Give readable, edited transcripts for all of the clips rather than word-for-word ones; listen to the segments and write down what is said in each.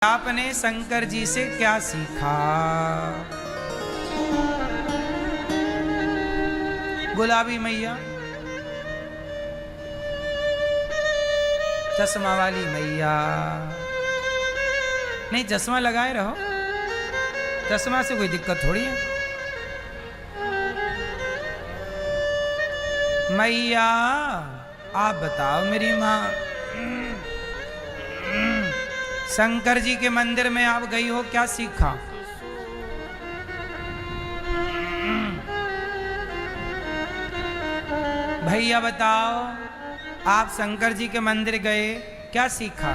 आपने शंकर जी से क्या सीखा? गुलाबी मैया, चश्मा वाली मैया, नहीं चश्मा लगाए रहो, चश्मा से कोई दिक्कत थोड़ी है। मैया आप बताओ मेरी माँ, शंकर जी के मंदिर में आप गई हो, क्या सीखा? भैया बताओ, आप शंकर जी के मंदिर गए, क्या सीखा?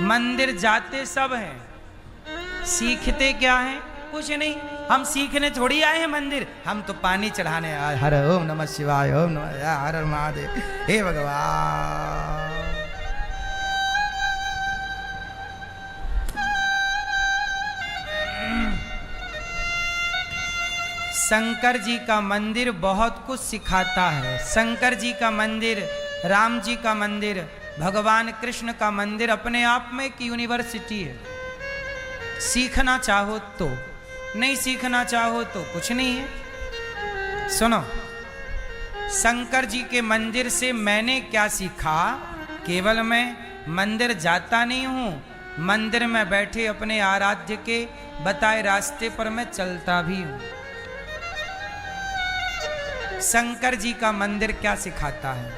मंदिर जाते सब हैं, सीखते क्या हैं? कुछ नहीं। हम सीखने थोड़ी आए हैं मंदिर, हम तो पानी चढ़ाने आए। हर ओम नमः शिवाय, ओम नमः हर हर महादेव। हे भगवान, शंकर जी का मंदिर बहुत कुछ सिखाता है। शंकर जी का मंदिर, राम जी का मंदिर, भगवान कृष्ण का मंदिर अपने आप में एक यूनिवर्सिटी है। सीखना चाहो तो, नहीं सीखना चाहो तो कुछ नहीं है। सुनो, शंकर जी के मंदिर से मैंने क्या सीखा? केवल मैं मंदिर जाता नहीं हूं, मंदिर में बैठे अपने आराध्य के बताए रास्ते पर मैं चलता भी हूं। शंकर जी का मंदिर क्या सिखाता है?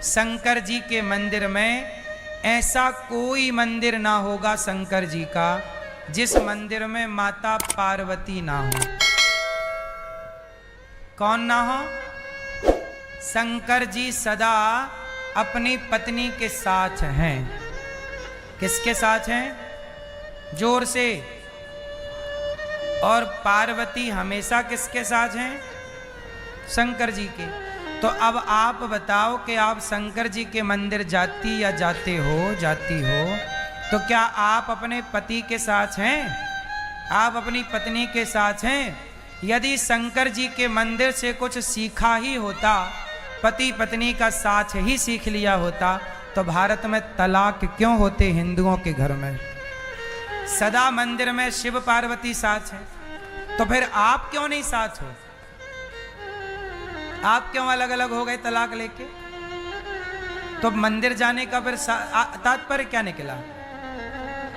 शंकर जी के मंदिर में ऐसा कोई मंदिर ना होगा शंकर जी का जिस मंदिर में माता पार्वती ना हो। कौन ना हो? शंकर जी सदा अपनी पत्नी के साथ हैं। किसके साथ हैं? जोर से। और पार्वती हमेशा किसके साथ हैं? शंकर जी के। तो अब आप बताओ कि आप शंकर जी के मंदिर जाती या जाते हो, जाती हो, तो क्या आप अपने पति के साथ हैं? आप अपनी पत्नी के साथ हैं? यदि शंकर जी के मंदिर से कुछ सीखा ही होता, पति पत्नी का साथ ही सीख लिया होता, तो भारत में तलाक क्यों होते हिंदुओं के घर में? सदा मंदिर में शिव पार्वती साथ है, तो फिर आप क्यों नहीं साथ हो? आप क्यों अलग अलग हो गए तलाक लेके? तो मंदिर जाने का फिर तात्पर्य क्या निकला?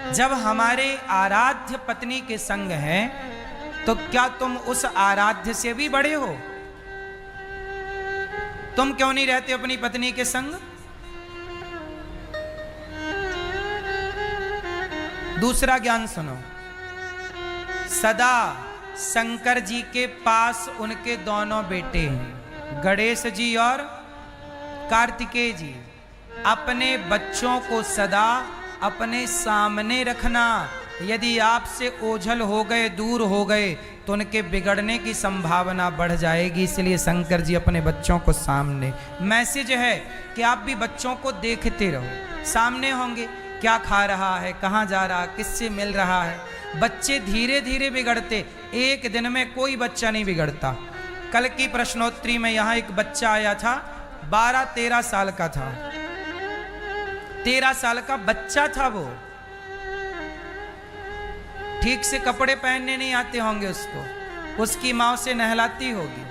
जब हमारे आराध्य पत्नी के संग हैं, तो क्या तुम उस आराध्य से भी बड़े हो? तुम क्यों नहीं रहते अपनी पत्नी के संग? दूसरा ज्ञान सुनो, सदा शंकर जी के पास उनके दोनों बेटे हैं, गणेश जी और कार्तिकेय जी। अपने बच्चों को सदा अपने सामने रखना। यदि आपसे ओझल हो गए, दूर हो गए, तो उनके बिगड़ने की संभावना बढ़ जाएगी। इसलिए शंकर जी अपने बच्चों को सामने। मैसेज है कि आप भी बच्चों को देखते रहो, सामने होंगे, क्या खा रहा है, कहाँ जा रहा, किससे मिल रहा है। बच्चे धीरे धीरे बिगड़ते, एक दिन में कोई बच्चा नहीं बिगड़ता। कल की प्रश्नोत्तरी में यहाँ एक बच्चा आया था, 12-13 साल का था, 13 साल का बच्चा था वो। ठीक से कपड़े पहनने नहीं आते होंगे उसको, उसकी माँ उसे नहलाती होगी,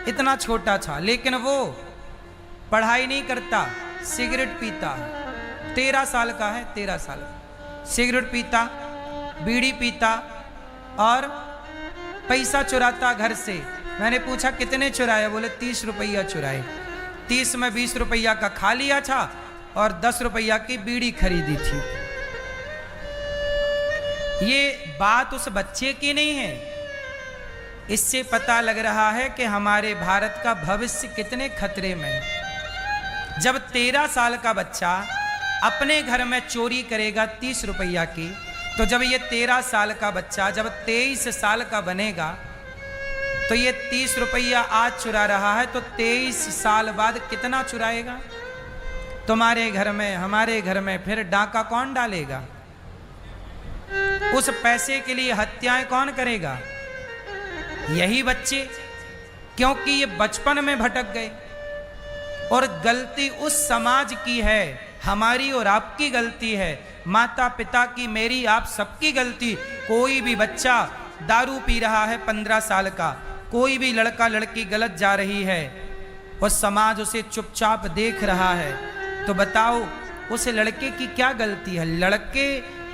इतना छोटा था। लेकिन वो पढ़ाई नहीं करता, सिगरेट पीता। 13 साल का है, 13 साल। सिगरेट पीता, बीड़ी पीता और पैसा चुराता घर से। मैंने पूछा कितने चुराए? बोले 30 रुपया चुराए। 30 में 20 रुपया का खा लिया था और 10 रुपया की बीड़ी खरीदी थी। ये बात उस बच्चे की नहीं है। इससे पता लग रहा है कि हमारे भारत का भविष्य कितने खतरे में है। जब 13 साल का बच्चा अपने घर में चोरी करेगा 30 रुपया की, तो जब ये 13 साल का बच्चा जब 23 साल का बनेगा, तो ये 30 रुपया आज चुरा रहा है, तो 23 साल बाद कितना चुराएगा? तुम्हारे घर में, हमारे घर में फिर डाका कौन डालेगा? उस पैसे के लिए हत्याएं कौन करेगा? यही बच्चे, क्योंकि ये बचपन में भटक गए। और गलती उस समाज की है, हमारी और आपकी गलती है, माता पिता की, मेरी, आप सबकी गलती। कोई भी बच्चा दारू पी रहा है 15 साल का, कोई भी लड़का लड़की गलत जा रही है और समाज उसे चुपचाप देख रहा है, तो बताओ उस लड़के की क्या गलती है? लड़के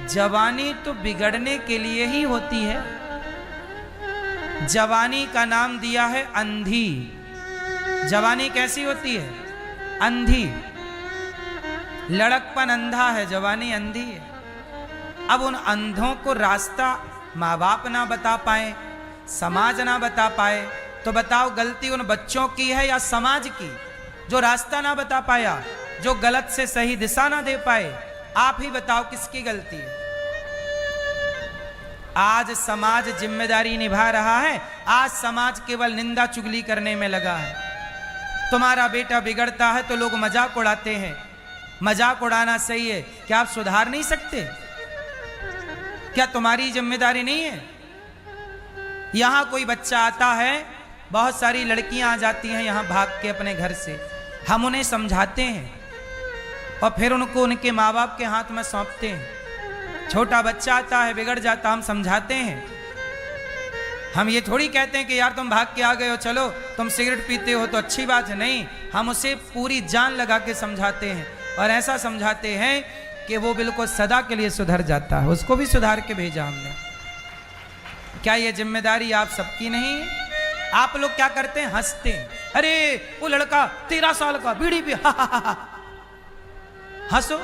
जवानी तो बिगड़ने के लिए ही होती है। जवानी का नाम दिया है अंधी। जवानी कैसी होती है? अंधी। लड़कपन अंधा है, जवानी अंधी है। अब उन अंधों को रास्ता माँ बाप ना बता पाए, समाज ना बता पाए, तो बताओ गलती उन बच्चों की है या समाज की, जो रास्ता ना बता पाया, जो गलत से सही दिशा ना दे पाए? आप ही बताओ किसकी गलती है? आज समाज जिम्मेदारी निभा रहा है, आज समाज केवल निंदा चुगली करने में लगा है। तुम्हारा बेटा बिगड़ता है तो लोग मजाक उड़ाते हैं। मजाक उड़ाना सही है, क्या आप सुधार नहीं सकते? क्या तुम्हारी जिम्मेदारी नहीं है? यहां कोई बच्चा आता है, बहुत सारी लड़कियां आ जाती हैं यहां भाग के अपने घर से, हम उन्हें समझाते हैं और फिर उनको उनके माँ बाप के हाथ में सौंपते हैं। छोटा बच्चा आता है, बिगड़ जाता, हम समझाते हैं। हम ये थोड़ी कहते हैं कि यार तुम भाग के आ गए हो, चलो तुम सिगरेट पीते हो तो अच्छी बात है, नहीं, हम उसे पूरी जान लगा के समझाते हैं और ऐसा समझाते हैं कि वो बिल्कुल सदा के लिए सुधर जाता है। उसको भी सुधार के भेजा हमने। क्या ये जिम्मेदारी आप सबकी नहीं है? आप लोग क्या करते हैं? हंसते हैं, अरे वो लड़का 13 साल का बीड़ी पी, हंसो।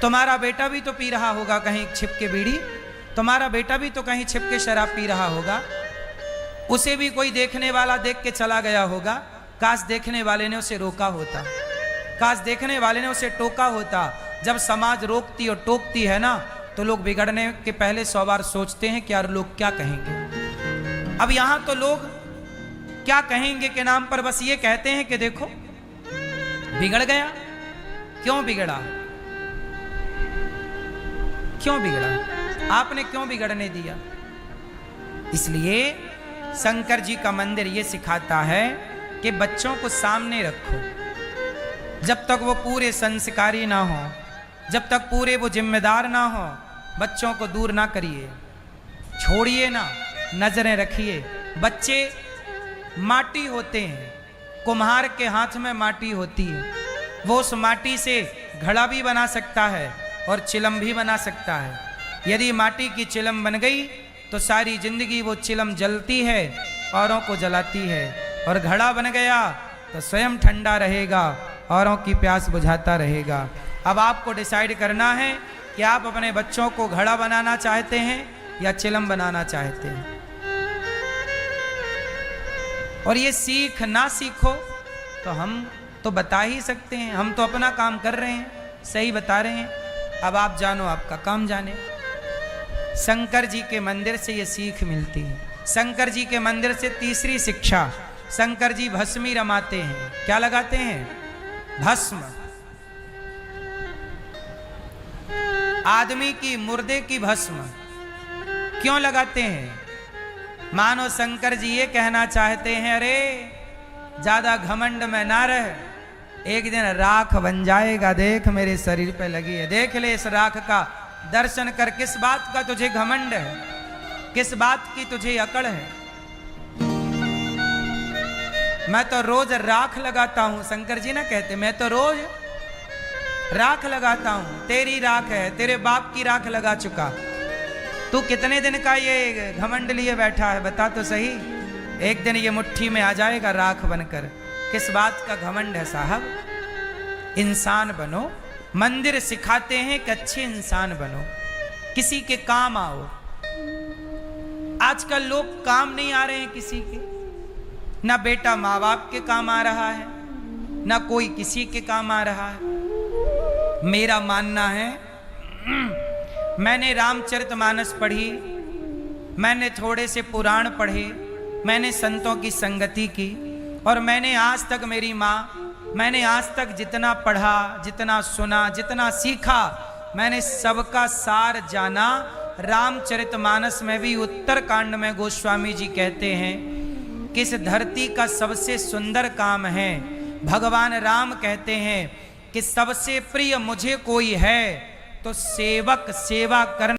तुम्हारा बेटा भी तो पी रहा होगा कहीं छिप के बीड़ी, तुम्हारा बेटा भी तो कहीं छिप के शराब पी रहा होगा, उसे भी कोई देखने वाला देख के चला गया होगा। काश देखने वाले ने उसे रोका होता, काश देखने वाले ने उसे टोका होता। जब समाज रोकती और टोकती है ना, तो लोग बिगड़ने के पहले 100 बार सोचते हैं कि यार लोग क्या कहेंगे। अब यहां तो लोग क्या कहेंगे के नाम पर बस ये कहते हैं कि देखो बिगड़ गया। क्यों बिगड़ा? क्यों बिगड़ा? आपने क्यों बिगड़ने दिया? इसलिए शंकर जी का मंदिर ये सिखाता है कि बच्चों को सामने रखो। जब तक वो पूरे संस्कारी ना हो, जब तक पूरे वो जिम्मेदार ना हो, बच्चों को दूर ना करिए, छोड़िए ना, नजरें रखिए। बच्चे माटी होते हैं, कुम्हार के हाथ में माटी होती है, वो उस माटी से घड़ा भी बना सकता है और चिलम भी बना सकता है। यदि माटी की चिलम बन गई तो सारी जिंदगी वो चिलम जलती है, औरों को जलाती है, और घड़ा बन गया तो स्वयं ठंडा रहेगा, औरों की प्यास बुझाता रहेगा। अब आपको डिसाइड करना है कि आप अपने बच्चों को घड़ा बनाना चाहते हैं या चिलम बनाना चाहते हैं। और ये सीख ना सीखो तो हम तो बता ही सकते हैं, हम तो अपना काम कर रहे हैं, सही बता रहे हैं। अब आप जानो, आपका काम जाने। शंकर जी के मंदिर से ये सीख मिलती है। शंकर जी के मंदिर से तीसरी शिक्षा, शंकर जी भस्मी रमाते हैं। क्या लगाते हैं? भस्म। आदमी की, मुर्दे की भस्म क्यों लगाते हैं? मानो शंकर जी ये कहना चाहते हैं, अरे ज्यादा घमंड में ना रह, एक दिन राख बन जाएगा, देख मेरे शरीर पे लगी है, देख ले इस राख का दर्शन कर। किस बात का तुझे घमंड है? किस बात की तुझे अकड़ है? मैं तो रोज राख लगाता हूं, शंकर जी ना कहते, मैं तो रोज राख लगाता हूं। तेरी राख है, तेरे बाप की राख लगा चुका। तू कितने दिन का ये घमंड लिए बैठा है, बता तो सही। एक दिन ये मुट्ठी में आ जाएगा राख बनकर। किस बात का घमंड है साहब? इंसान बनो। मंदिर सिखाते हैं कि अच्छे इंसान बनो, किसी के काम आओ। आजकल लोग काम नहीं आ रहे हैं किसी के, ना बेटा माँ बाप के काम आ रहा है, ना कोई किसी के काम आ रहा है। मेरा मानना है, मैंने रामचरितमानस पढ़ी, मैंने थोड़े से पुराण पढ़े, मैंने संतों की संगति की, और मैंने आज तक, मेरी माँ, मैंने आज तक जितना पढ़ा, जितना सुना, जितना सीखा, मैंने सबका सार जाना। रामचरितमानस में भी उत्तरकांड में गोस्वामी जी कहते हैं कि इस धरती का सबसे सुंदर काम है भगवान राम कहते हैं कि सबसे प्रिय मुझे कोई है तो सेवक सेवा करने